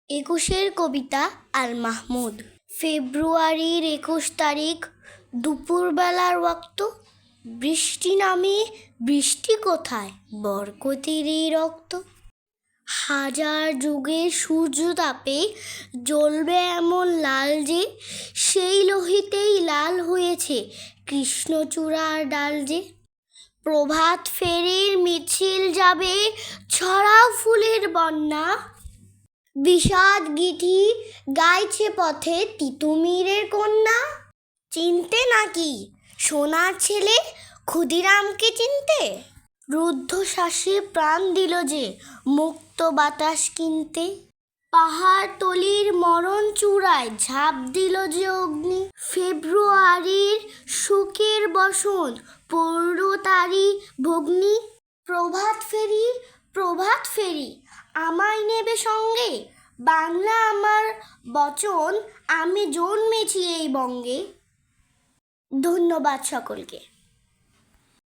একুশের কবিতা আল মাহমুদ। ফেব্রুয়ারির 21 তারিখ দুপুরবেলার ওয়াক্ত। বৃষ্টি নামে বৃষ্টি কোথায়, বরকতিরই রক্ত। হাজার যুগের সূর্য তাপে জ্বলবে এমন লাল যে, সেই লোহিতেই লাল হয়েছে কৃষ্ণচূড়ার ডাল যে। প্রভাত ফেরির মিছিল যাবে, ছড়াও ফুলের বন্যা। বিষাদ গীতি গাইছে পথে তিতুমিরের কন্যা। চিনতে নাকি সোনার ছেলে ক্ষুদিরামকে চিনতে? রুদ্ধশ্বাসে প্রাণ দিল যে মুক্ত বাতাস কিনতে। পাহাড়তলির মরণ চূড়ায় ঝাঁপ দিল যে অগ্নি। ফেব্রুয়ারির শোকের বসন পড়ল তারই ভগ্নি। প্রভাত ফেরি আমায় নেবে সঙ্গে, বাংলা আমার বচন, আমি জন্মেছি এই বঙ্গে। ধন্যবাদ সকলকে।